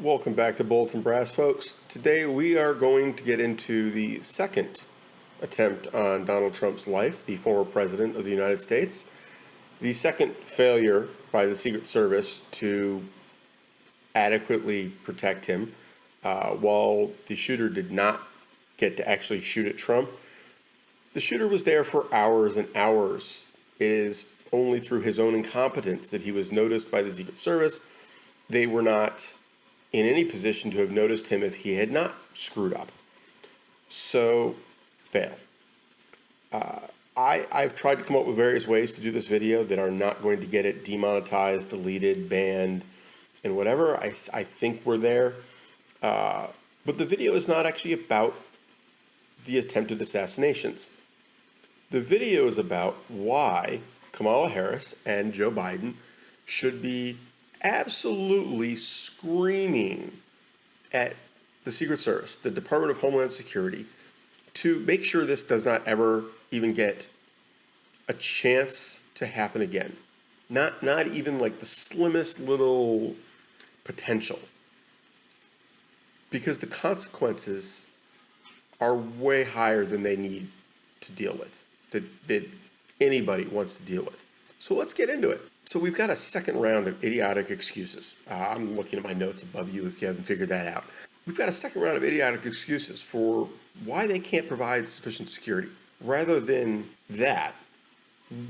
Welcome back to Bolts and Brass, folks. Today we are going to get into the second attempt on Donald Trump's life, the former president of the United States. The second failure by the Secret Service to adequately protect him, while the shooter did not get to actually shoot at Trump. The shooter was there for hours and hours. It is only through his own incompetence that he was noticed by the Secret Service. They were not in any position to have noticed him if he had not screwed up. So, fail. I've tried to come up with various ways to do this video that are not going to get it demonetized, deleted, banned, and whatever. I think we're there. But the video is not actually about the attempted assassinations. The video is about why Kamala Harris and Joe Biden should be absolutely screaming at the Secret Service, the Department of Homeland Security, to make sure this does not ever even get a chance to happen again. Not even like the slimmest little potential. Because the consequences are way higher than they need to deal with, that anybody wants to deal with. So let's get into it. So we've got a second round of idiotic excuses. I'm looking at my notes above you if you haven't figured that out. We've got a second round of idiotic excuses for why they can't provide sufficient security. Rather than that,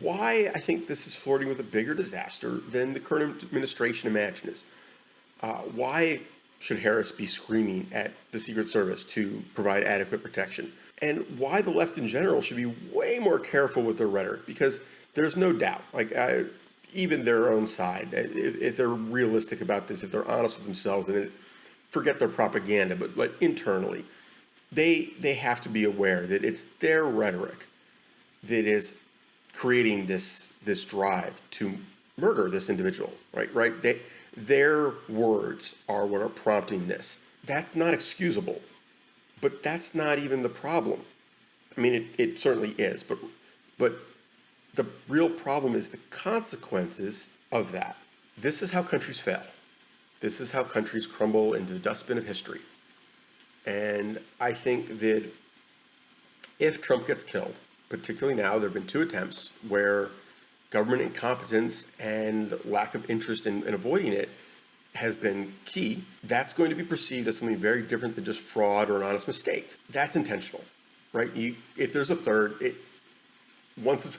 why I think this is flirting with a bigger disaster than the current administration imagines. Why should Harris be screaming at the Secret Service to provide adequate protection? And why the left in general should be way more careful with their rhetoric, because there's no doubt, even their own side, if they're realistic about this, if they're honest with themselves, and forget their propaganda, but internally, they have to be aware that it's their rhetoric that is creating this drive to murder this individual, right? Their words are what are prompting this. That's not excusable, but that's not even the problem. I mean, it certainly is, but the real problem is the consequences of that. This is how countries fail. This is how countries crumble into the dustbin of history. And I think that if Trump gets killed, particularly now, there have been two attempts where government incompetence and lack of interest in avoiding it has been key. That's going to be perceived as something very different than just fraud or an honest mistake. That's intentional, right? If there's a third, once is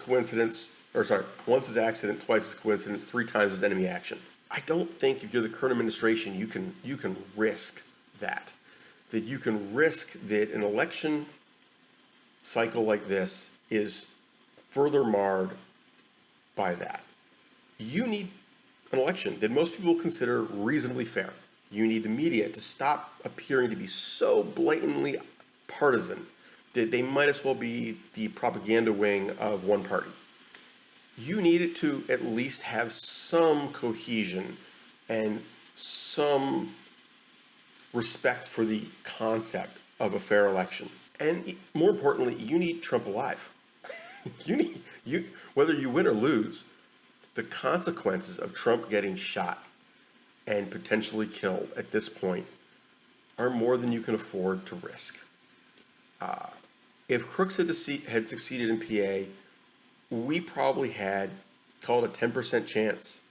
accident, twice is coincidence, three times is enemy action. I don't think if you're the current administration, you can risk that you can risk that an election cycle like this is further marred by that. You need an election that most people consider reasonably fair. You need the media to stop appearing to be so blatantly partisan that they might as well be the propaganda wing of one party. You need it to at least have some cohesion and some respect for the concept of a fair election. And more importantly, you need Trump alive. Whether you win or lose, the consequences of Trump getting shot and potentially killed at this point are more than you can afford to risk. If Crooks had succeeded in PA, we probably had, call it a 10% chance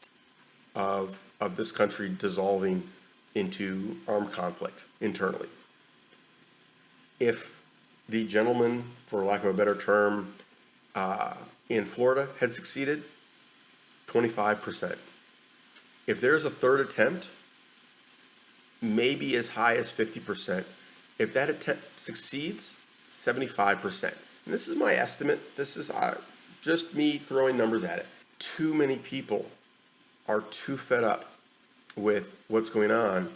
of this country dissolving into armed conflict internally. If the gentleman, for lack of a better term, in Florida had succeeded, 25%. If there's a third attempt, maybe as high as 50%. If that attempt succeeds, 75%. And this is my estimate. This is just me throwing numbers at it. Too many people are too fed up with what's going on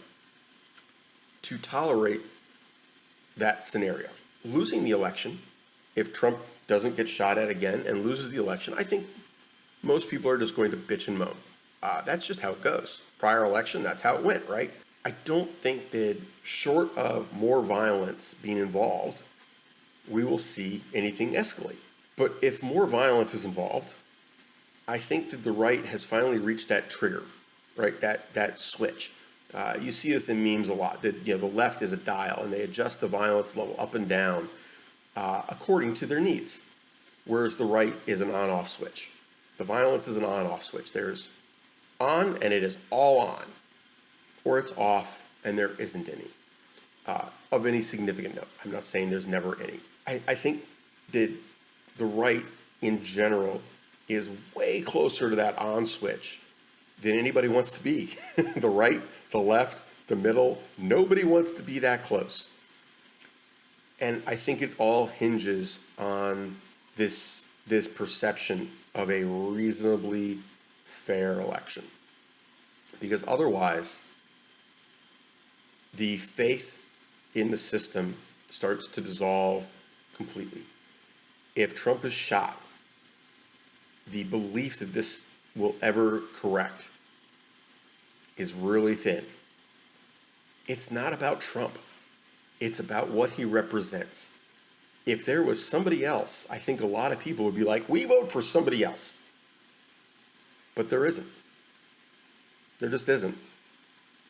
to tolerate that scenario. Losing the election, if Trump doesn't get shot at again and loses the election, I think most people are just going to bitch and moan. That's just how it goes. Prior election, that's how it went, right? I don't think that short of more violence being involved, we will see anything escalate. But if more violence is involved, I think that the right has finally reached that trigger, right? That switch. You see this in memes a lot, that the left is a dial and they adjust the violence level up and down according to their needs, whereas the right is an on-off switch. The violence is an on-off switch. There's on and it is all on, or it's off and there isn't any of any significant note. I'm not saying there's never any. I think that the right in general is way closer to that on switch than anybody wants to be. The right, the left, the middle, nobody wants to be that close. And I think it all hinges on this perception of a reasonably fair election. Because otherwise, the faith in the system starts to dissolve completely. If Trump is shot, the belief that this will ever correct is really thin. It's not about Trump. It's about what he represents. If there was somebody else, I think a lot of people would be like, we vote for somebody else. But there isn't. There just isn't.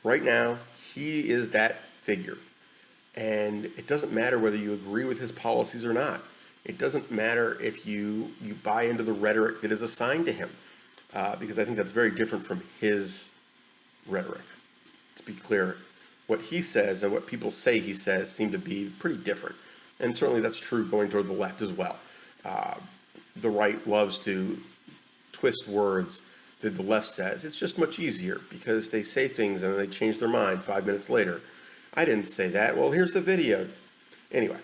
Right now, he is that figure. And it doesn't matter whether you agree with his policies or not. It doesn't matter if you buy into the rhetoric that is assigned to him, because I think that's very different from his rhetoric. To be clear, what he says and what people say he says seem to be pretty different. And certainly that's true going toward the left as well. The right loves to twist words that the left says. It's just much easier because they say things and then they change their mind 5 minutes later. I didn't say that. Well, here's the video. Anyway,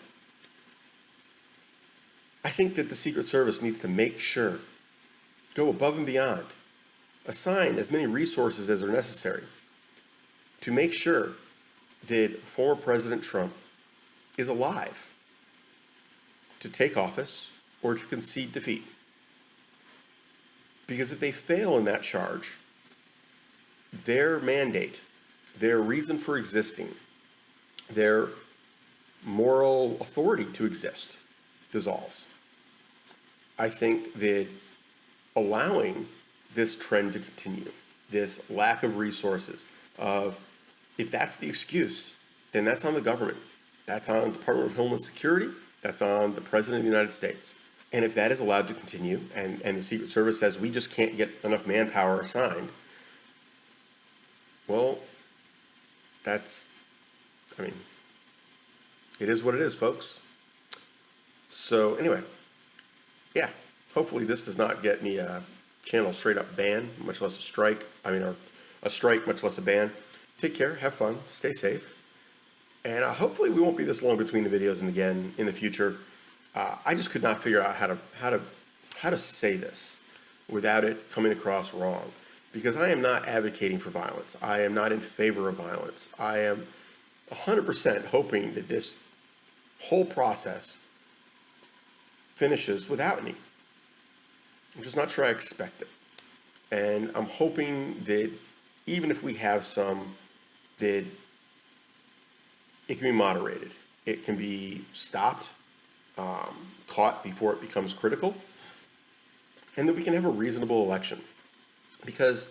I think that the Secret Service needs to make sure, go above and beyond, assign as many resources as are necessary to make sure that former President Trump is alive to take office or to concede defeat. Because if they fail in that charge, their mandate, their reason for existing, their moral authority to exist dissolves. I think that allowing this trend to continue, this lack of resources, if that's the excuse, then that's on the government. That's on the Department of Homeland Security. That's on the President of the United States. And if that is allowed to continue, and the Secret Service says we just can't get enough manpower assigned, well, it is what it is, folks. So anyway, yeah, hopefully this does not get me a channel straight up ban, much less a strike. Or a strike, much less a ban. Take care, have fun, stay safe. And hopefully we won't be this long between the videos and again in the future. I just could not figure out how to say this without it coming across wrong. Because I am not advocating for violence. I am not in favor of violence. I am 100% hoping that this whole process finishes without any. I'm just not sure I expect it. And I'm hoping that even if we have some, that it can be moderated. It can be stopped, caught before it becomes critical, and that we can have a reasonable election. Because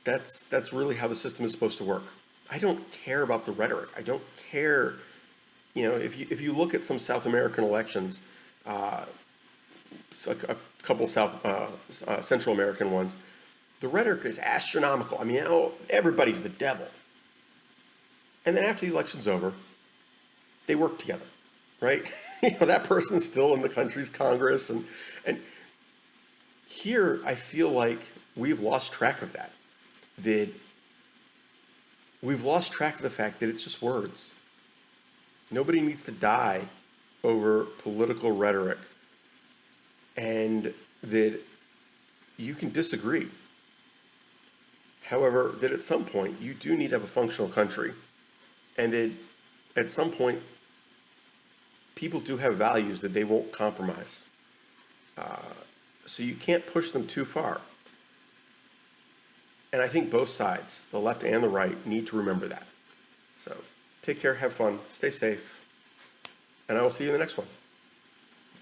that's really how the system is supposed to work. I don't care about the rhetoric. I don't care, if you look at some South American elections, a couple Central American ones, the rhetoric is astronomical. Everybody's the devil. And then after the election's over, they work together, right? That person's still in the country's Congress, and here I feel like we've lost track of that. We've lost track of the fact that it's just words. Nobody needs to die over political rhetoric, and that you can disagree. However, that at some point you do need to have a functional country, and that at some point people do have values that they won't compromise. So you can't push them too far. And I think both sides, the left and the right, need to remember that. So take care, have fun, stay safe, and I will see you in the next one.